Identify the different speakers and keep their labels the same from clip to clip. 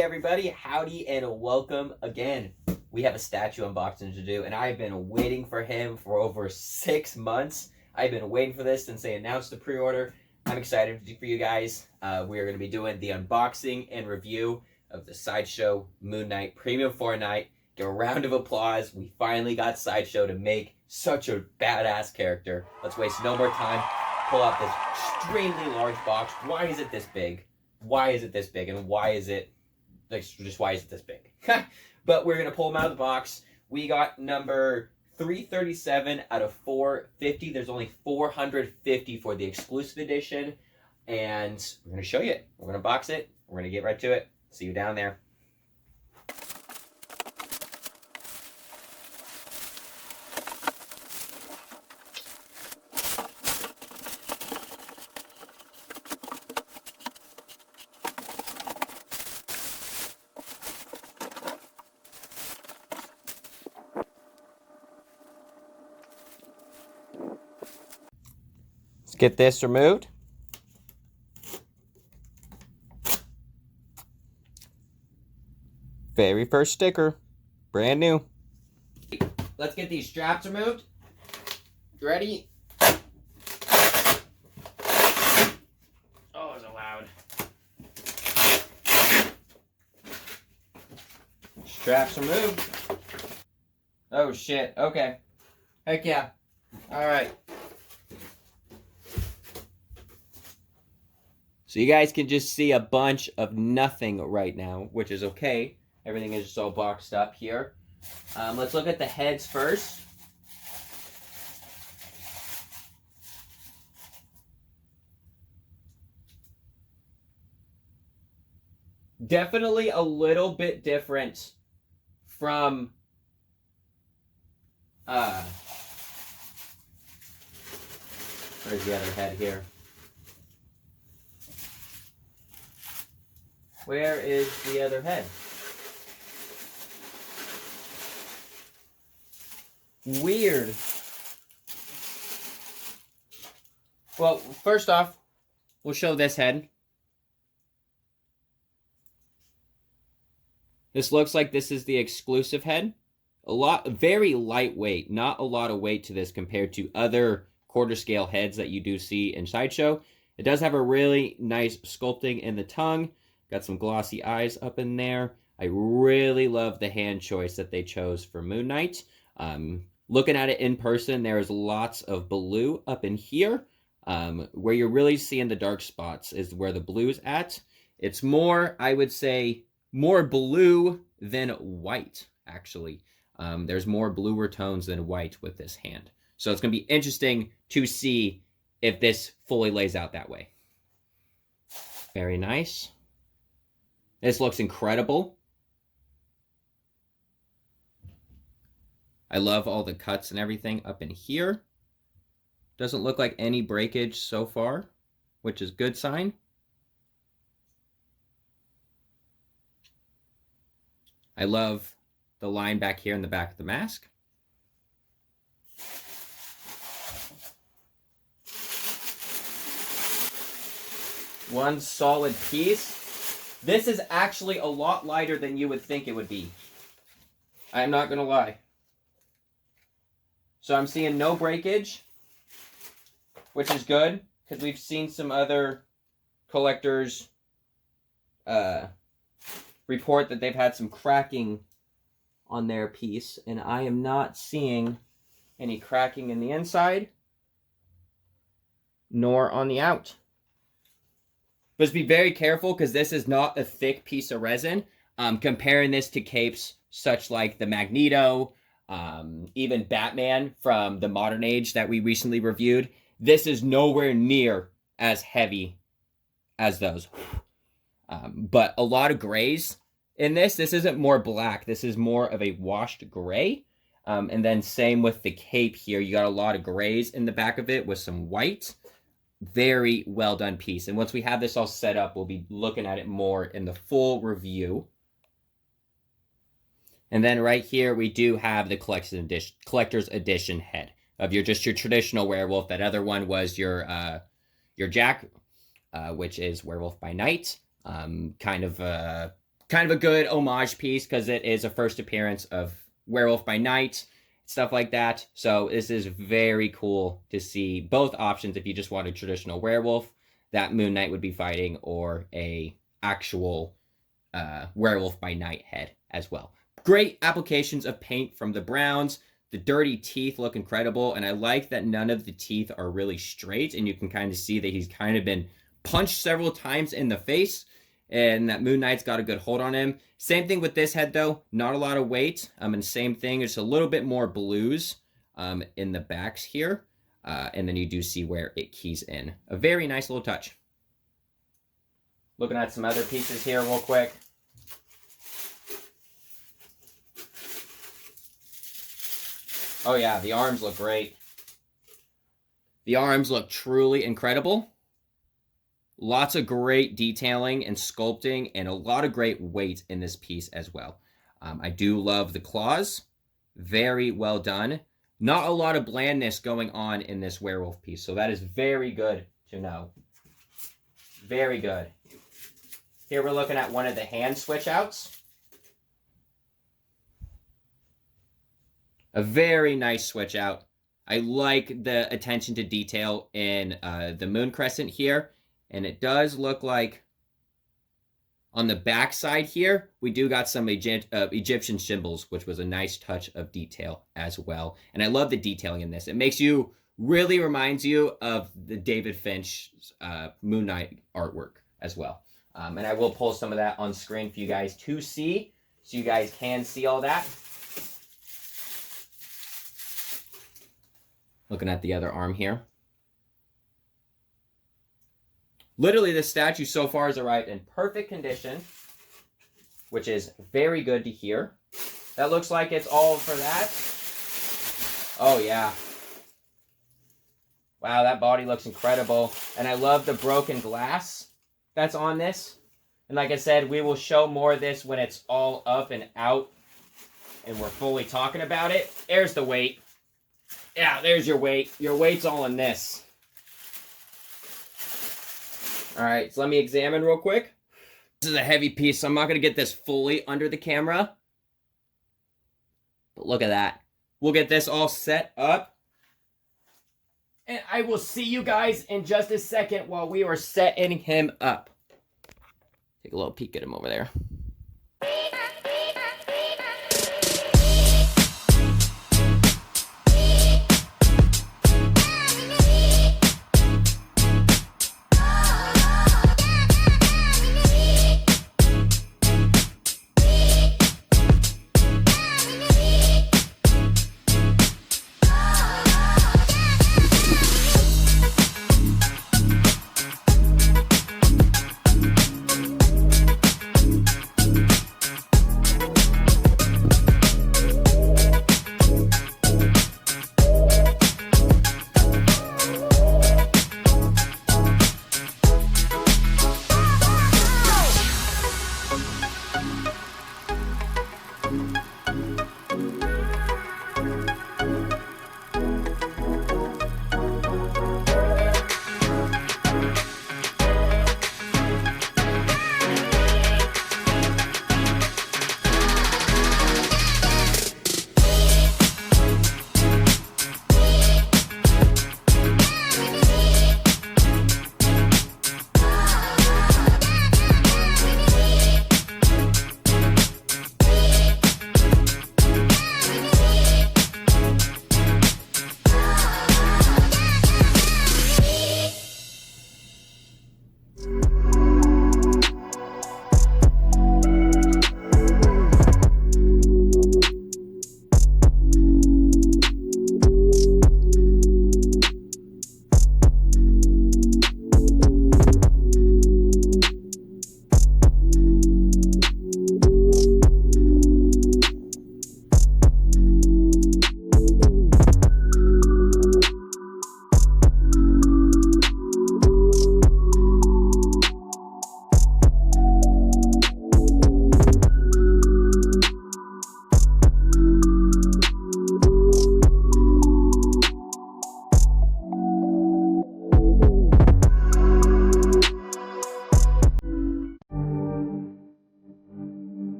Speaker 1: Hey everybody, howdy and welcome again. We have a statue unboxing to do, and I've been waiting for him for over 6 months. I've been waiting for this since they announced the pre-order. I'm excited for you guys. We are going to be doing the unboxing and review of the Sideshow Moonknight Premium Fortnite. Give a round of applause. We finally got Sideshow to make such a badass character. Let's waste no more time. Pull out this extremely large box. Why is it this big? Why is it this big? And why is it why is it this big? But we're going to pull them out of the box. We got number 337 out of 450. There's only 450 for the exclusive edition. And we're going to show you it. We're going to box it. We're going to get right to it. See you down there. Let's get this removed. Very first sticker, brand new. Let's get these straps removed. Ready? Oh, it's so loud. Straps removed. Oh shit, okay. Heck yeah. Alright. So you guys can just see a bunch of nothing right now, which is okay. Everything is just all boxed up here. Let's look at the heads first. Definitely a little bit different from where's the other head here? Where is the other head? Weird. Well, first off, we'll show this head. This looks like this is the exclusive head. Very lightweight, not a lot of weight to this compared to other quarter scale heads that you do see in Sideshow. It does have a really nice sculpting in the tongue. Got some glossy eyes up in there. I really love the hand choice that they chose for Moonknight. Looking at it in person, there's lots of blue up in here. Where you're really seeing the dark spots is where the blue's at. It's more, I would say, more blue than white, actually. There's more bluer tones than white with this hand. So it's going to be interesting to see if this fully lays out that way. Very nice. This looks incredible. I love all the cuts and everything up in here. Doesn't look like any breakage so far, which is a good sign. I love the line back here in the back of the mask. One solid piece. This is actually a lot lighter than you would think it would be. I'm not going to lie. So I'm seeing no breakage, which is good, because we've seen some other collectors report that they've had some cracking on their piece, and I am not seeing any cracking in the inside, nor on the out. But just be very careful, because this is not a thick piece of resin. Comparing this to capes such like the Magneto, even Batman from the modern age that we recently reviewed, this is nowhere near as heavy as those. But a lot of grays in this. This isn't more black. This is more of a washed gray. And then same with the cape here. You got a lot of grays in the back of it with some white. Very well done piece. And once we have this all set up, we'll be looking at it more in the full review. And then right here, we do have the collector's edition head of your traditional werewolf. That other one was your Jack, which is Werewolf by Night. Kind of kind of a good homage piece because it is a first appearance of Werewolf by Night, stuff like that. So this is very cool to see both options if you just want a traditional werewolf that Moon Knight would be fighting, or a actual Werewolf by Night head as well. Great applications of paint from the browns. The dirty teeth look incredible, and I like that none of the teeth are really straight, and you can kind of see that he's kind of been punched several times in the face, and that Moon Knight's got a good hold on him. Same thing with this head, though. Not a lot of weight. And same thing. It's a little bit more blues in the backs here. And then you do see where it keys in. A very nice little touch. Looking at some other pieces here real quick. Oh yeah, the arms look great. The arms look truly incredible. Lots of great detailing and sculpting, and a lot of great weight in this piece as well. I do love the claws. Very well done. Not a lot of blandness going on in this werewolf piece, so that is very good to know. Very good. Here we're looking at one of the hand switch outs. A very nice switch out. I like the attention to detail in the moon crescent here. And it does look like on the back side here, we do got some Egyptian symbols, which was a nice touch of detail as well. And I love the detailing in this. It makes you, really reminds you of the David Finch Moon Knight artwork as well. And I will pull some of that on screen for you guys to see, so you guys can see all that. Looking at the other arm here. Literally, the statue so far has arrived in perfect condition, which is very good to hear. That looks like it's all for that. Oh, yeah. Wow, that body looks incredible. And I love the broken glass that's on this. And like I said, we will show more of this when it's all up and out and we're fully talking about it. There's the weight. Yeah, there's your weight. Your weight's all in this. All right, so let me examine real quick. This is a heavy piece, so I'm not going to get this fully under the camera. But look at that. We'll get this all set up. And I will see you guys in just a second while we are setting him up. Take a little peek at him over there.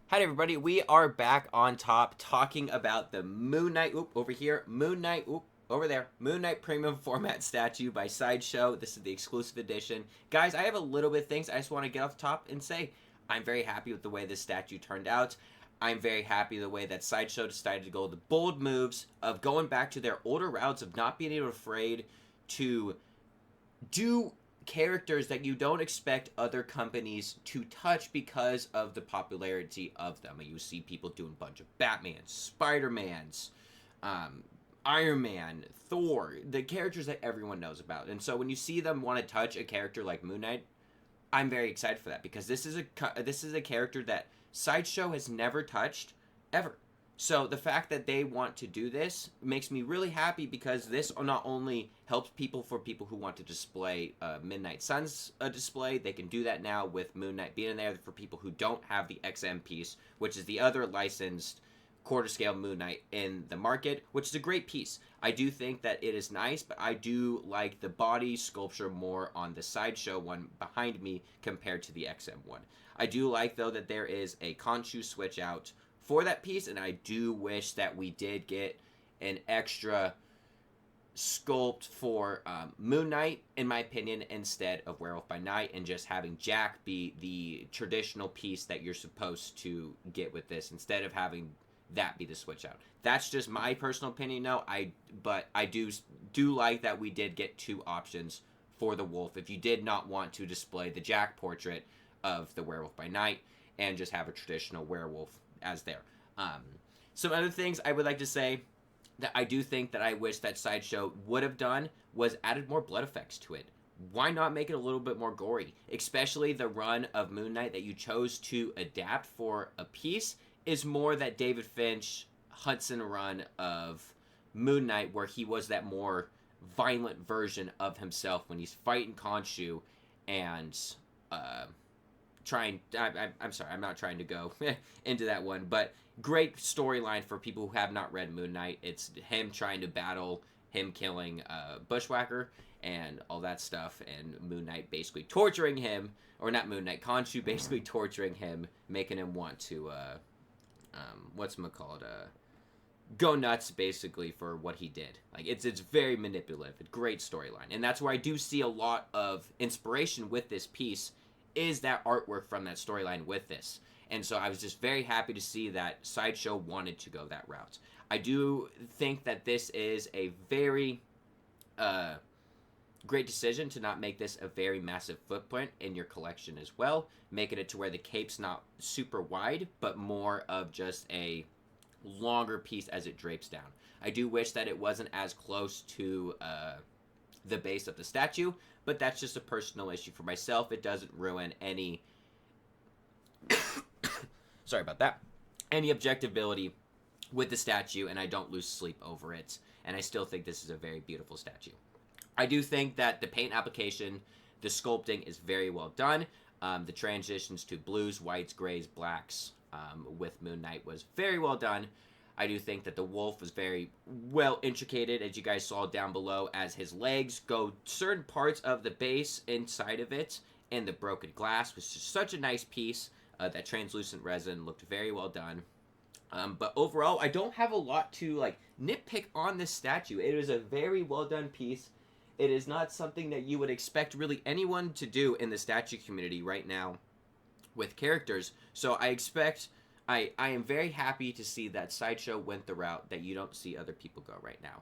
Speaker 1: Hi everybody, we are back on top talking about the Moonknight, over here, Moonknight, over there, Moonknight Premium Format Statue by Sideshow. This is the exclusive edition. Guys, I have a little bit of things I just want to get off the top and say. I'm very happy with the way this statue turned out. I'm very happy the way that Sideshow decided to go the bold moves of going back to their older routes of not being afraid to do characters that you don't expect other companies to touch because of the popularity of them. You see people doing a bunch of Batmans, Spider-Mans, Iron Man, Thor, the characters that everyone knows about. And so when you see them want to touch a character like Moonknight, I'm very excited for that because this is a character that Sideshow has never touched ever. So the fact that they want to do this makes me really happy because this not only helps people who want to display Midnight Suns display, they can do that now with Moonknight being in there for people who don't have the XM piece, which is the other licensed quarter scale Moonknight in the market, which is a great piece. I do think that it is nice, but I do like the body sculpture more on the Sideshow one behind me compared to the XM one. I do like though that there is a Khonshu switch out for that piece, and I do wish that we did get an extra sculpt for Moonknight, in my opinion, instead of Werewolf by Night, and just having Jack be the traditional piece that you're supposed to get with this, instead of having that be the switch out. That's just my personal opinion, no. But I do like that we did get two options for the wolf. If you did not want to display the Jack portrait of the Werewolf by Night and just have a traditional werewolf as there. Some other things I would like to say that I do think that I wish that Sideshow would have done was added more blood effects to it. Why not make it a little bit more gory? Especially the run of Moonknight that you chose to adapt for a piece is more that David Finch Hudson run of Moonknight where he was that more violent version of himself when he's fighting Khonshu and I'm sorry, I'm not trying to go into that one, but great storyline for people who have not read Moonknight. It's him trying to battle him killing Bushwhacker and all that stuff, and Moonknight basically torturing him, or not Moonknight, Khonshu basically torturing him, making him want to go nuts basically for what he did. Like it's very manipulative, great storyline, and that's where I do see a lot of inspiration with this piece. Is that artwork from that storyline with this. And so I was just very happy to see that Sideshow wanted to go that route. I do think that this is a very great decision to not make this a very massive footprint in your collection as well, making it to where the cape's not super wide, but more of just a longer piece as it drapes down. I do wish that it wasn't as close to the base of the statue, but that's just a personal issue for myself. It doesn't ruin any sorry about that, any objectability with the statue, and I don't lose sleep over it, and I still think this is a very beautiful statue. I do think that the paint application, the sculpting is very well done. The transitions to blues, whites, grays, blacks with Moonknight was very well done. I do think that the wolf was very well intricated, as you guys saw down below, as his legs go certain parts of the base inside of it, and the broken glass was just such a nice piece. That translucent resin looked very well done. But overall, I don't have a lot to nitpick on this statue. It is a very well done piece. It is not something that you would expect really anyone to do in the statue community right now. with characters. So I am very happy to see that Sideshow went the route that you don't see other people go right now.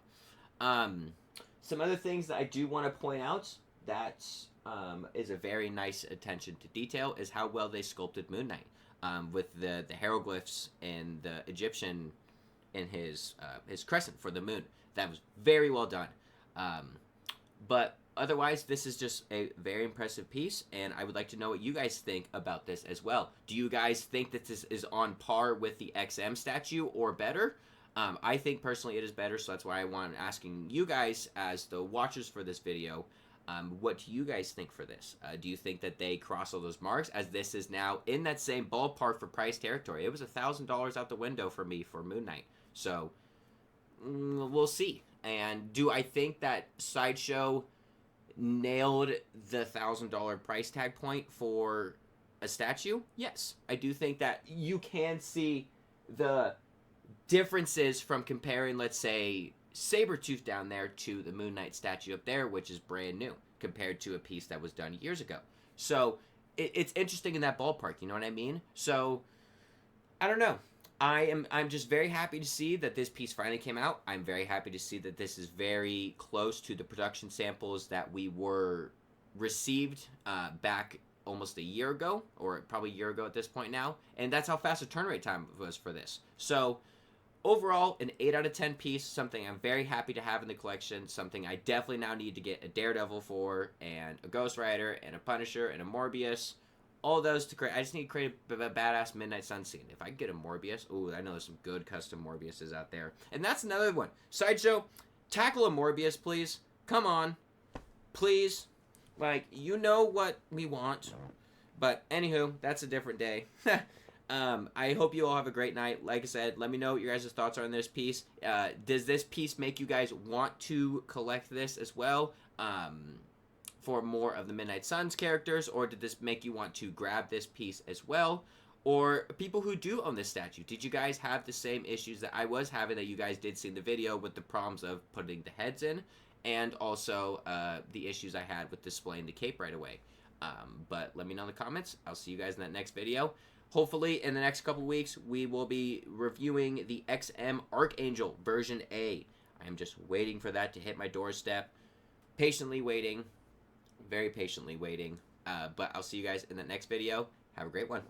Speaker 1: Some other things that I do want to point out that is a very nice attention to detail is how well they sculpted Moon Knight, with the hieroglyphs and the Egyptian in his crescent for the moon. That was very well done. But otherwise, this is just a very impressive piece, and I would like to know what you guys think about this as well. Do you guys think that this is on par with the XM statue or better? I think personally it is better, so that's why I'm asking you guys as the watchers for this video, what do you guys think for this? Do you think that they cross all those marks, as this is now in that same ballpark for price territory? It was $1,000 out the window for me for Moon Knight, so we'll see. And do I think that Sideshow nailed the $1,000 price tag point for a statue? Yes, I do think that you can see the differences from comparing, let's say, Sabretooth down there to the Moon Knight statue up there, which is brand new compared to a piece that was done years ago. So it's interesting in that ballpark, you know what I mean? So I don't know. I'm just very happy to see that this piece finally came out. I'm very happy to see that this is very close to the production samples that we were received back almost a year ago, or probably a year ago at this point now. And that's how fast the turn rate time was for this. So overall, an 8 out of 10 piece, something I'm very happy to have in the collection, something I definitely now need to get a Daredevil for, and a Ghost Rider, and a Punisher, and a Morbius. All those to create. I just need to create a badass Midnight Sun scene. If I could get a Morbius, ooh, I know there's some good custom Morbiuses out there. And that's another one. Sideshow, tackle a Morbius, please. Come on. Please. Like, you know what we want. But, anywho, that's a different day. I hope you all have a great night. Like I said, let me know what your guys' thoughts are on this piece. Does this piece make you guys want to collect this as well? For more of the Midnight Suns characters, or did this make you want to grab this piece as well? Or people who do own this statue, did you guys have the same issues that I was having, that you guys did see in the video with the problems of putting the heads in, and also the issues I had with displaying the cape right away? But let me know in the comments. I'll see you guys in that next video. Hopefully in the next couple weeks we will be reviewing the XM Archangel version A. I am just waiting for that to hit my doorstep. Patiently waiting. Very patiently waiting. But I'll see you guys in the next video. Have a great one.